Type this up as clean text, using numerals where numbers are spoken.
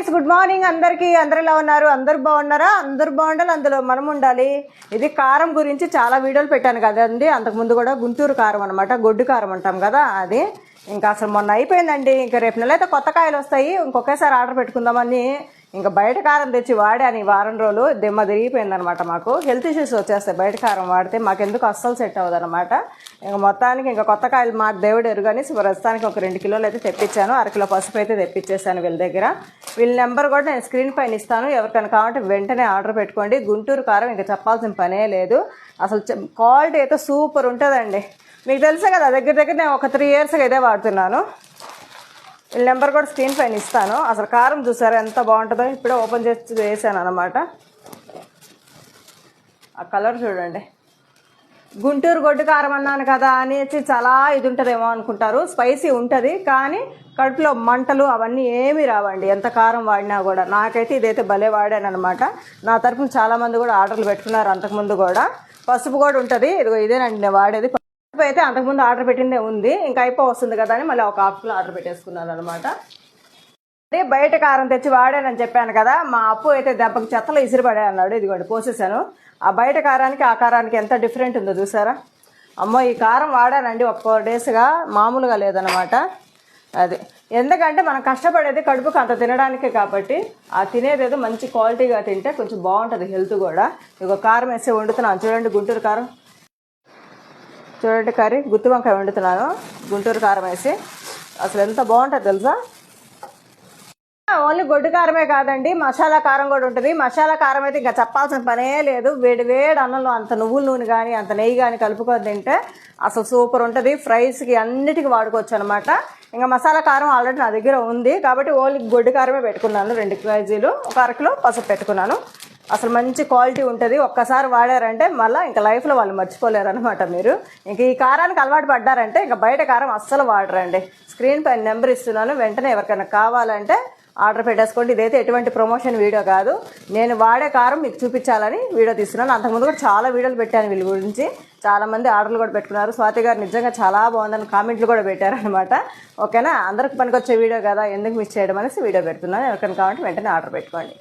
Friends, good morning అందరికీ. అందరు ఎలా ఉన్నారు? అందరు బాగున్నారా? అందరు బాగుండాలి, అందులో మనం ఉండాలి. ఇది కారం గురించి చాలా వీడియోలు పెట్టాను కదండి. అంతకుముందు కూడా గుంటూరు కారం అనమాట, గొడ్డు కారం అంటాం కదా అది. ఇంకా అసలు మొన్న అయిపోయిందండి. ఇంకా రేపు నెల అయితే కొత్త కాయలు వస్తాయి. ఇంకొకేసారి ఆర్డర్ పెట్టుకుందామని ఇంకా బయట కారం తెచ్చి వాడాను. ఈ వారం రోజులు దిమ్మ తిరిగిపోయిందనమాట. మాకు హెల్త్ ఇష్యూస్ వచ్చేస్తాయి బయట కారం వాడితే. మాకెందుకు అస్సలు సెట్ అవ్వదు అనమాట. ఇంకా మొత్తానికి ఇంకా కొత్త కాయలు మా దేవుడు ఎరుగని ప్రస్తుతానికి ఒక 2 కిలోలు అయితే తెప్పించాను. 1 కిలో పసుపు అయితే తెప్పించేసాను వీళ్ళ దగ్గర. వీళ్ళ నెంబర్ కూడా నేను స్క్రీన్ పైన ఇస్తాను. ఎవరికైనా కావాలంటే వెంటనే ఆర్డర్ పెట్టుకోండి. గుంటూరు కారం ఇంకా చెప్పాల్సిన పనే లేదు. అసలు క్వాలిటీ అయితే సూపర్ ఉంటుందండి. మీకు తెలుసే కదా, దగ్గర నేను ఒక 3 ఇయర్స్గా ఇదే వాడుతున్నాను. వీళ్ళ నెంబర్ కూడా స్క్రీన్ పైన ఇస్తాను. అసలు కారం చూసారా ఎంత బాగుంటుందో. ఇప్పుడే ఓపెన్ చేసి వేసాను అనమాట. ఆ కలర్ చూడండి. గుంటూరు గొడ్డు కారం అన్నాను కదా అనేసి చాలా ఇది ఉంటుందేమో అనుకుంటారు. స్పైసీ ఉంటుంది, కానీ కడుపులో మంటలు అవన్నీ ఏమీ రావండి ఎంత కారం వాడినా కూడా. నాకైతే ఇదైతే భలే వాడాను అనమాట. నా తరఫున చాలామంది కూడా ఆర్డర్లు పెట్టుకున్నారు అంతకుముందు కూడా. పసుపు కూడా ఉంటుంది. ఇదిగో ఇదేనండి నేను వాడేది. పసుపు అయితే అంతకుముందు ఆర్డర్ పెట్టిందే ఉంది, ఇంకా వస్తుంది కదా అని మళ్ళీ ఒక 1/2 కిలో ఆర్డర్ పెట్టేసుకున్నాను అనమాట. అదే బయట కారం తెచ్చి వాడానని చెప్పాను కదా. మా అప్పు అయితే దెబ్బకి చెత్తలో ఇసిరిపడే అన్నాడు. ఇదిగోండి పోసేసాను. ఆ బయట కారానికి ఆ కారానికి ఎంత డిఫరెంట్ ఉందో చూసారా. అమ్మో, ఈ కారం వాడానండి ఒక 4 డేస్గా, మామూలుగా లేదనమాట. అది ఎందుకంటే మనం కష్టపడేది కడుపుకు అంత తినడానికే కాబట్టి ఆ తినేదేదో మంచి క్వాలిటీగా తింటే కొంచెం బాగుంటుంది హెల్త్ కూడా. ఇక కారం వేసి వండుతున్నాను చూడండి. గుంటూరు కారం చూడండి. కర్రీ గుత్తి వంకాయ వండుతున్నాను గుంటూరు కారం వేసి. అసలు ఎంత బాగుంటుంది తెలుసా. ఓన్లీ గొడ్డు కారమే కాదండి, మసాలా కారం కూడా ఉంటుంది. మసాలా కారం అయితే ఇంకా చెప్పాల్సిన పనే లేదు. వేడి అన్నంలో అంత నువ్వుల నూనె కానీ అంత నెయ్యి కానీ కలుపుకొని తింటే అసలు సూపర్ ఉంటుంది. ఫ్రైస్కి అన్నిటికీ వాడుకోవచ్చు అనమాట. ఇంకా మసాలా కారం ఆల్రెడీ నా దగ్గర ఉంది కాబట్టి ఓన్లీ గొడ్డు కారమే పెట్టుకున్నాను. 2 కేజీలు, ఒక 1/2 కిలో పసుపు పెట్టుకున్నాను. అసలు మంచి క్వాలిటీ ఉంటుంది. ఒక్కసారి వాడారంటే మళ్ళీ ఇంకా లైఫ్లో వాళ్ళు మర్చిపోలేరు అనమాట. మీరు ఇంక ఈ కారానికి అలవాటు పడ్డారంటే ఇంకా బయట కారం అస్సలు వాడరండి. స్క్రీన్ పైన నెంబర్ ఇస్తున్నాను, వెంటనే ఎవరికైనా కావాలంటే ఆర్డర్ పెట్టేసుకోండి. ఇదైతే ఎటువంటి ప్రమోషన్ వీడియో కాదు, నేను వాడే కారం మీకు చూపించాలని వీడియో తీస్తున్నాను. అంతకుముందు కూడా చాలా వీడియోలు పెట్టాను వీళ్ళ గురించి. చాలామంది ఆర్డర్లు కూడా పెట్టుకున్నారు. స్వాతి గారు నిజంగా చాలా బాగుందని కామెంట్లు కూడా పెట్టారనమాట. ఓకేనా, అందరికి పనికొచ్చే వీడియో కదా, ఎందుకు మిస్ చేయడం అనేసి వీడియో పెడుతున్నాను. ఎవరికైనా కావాలంటే వెంటనే ఆర్డర్ పెట్టుకోండి.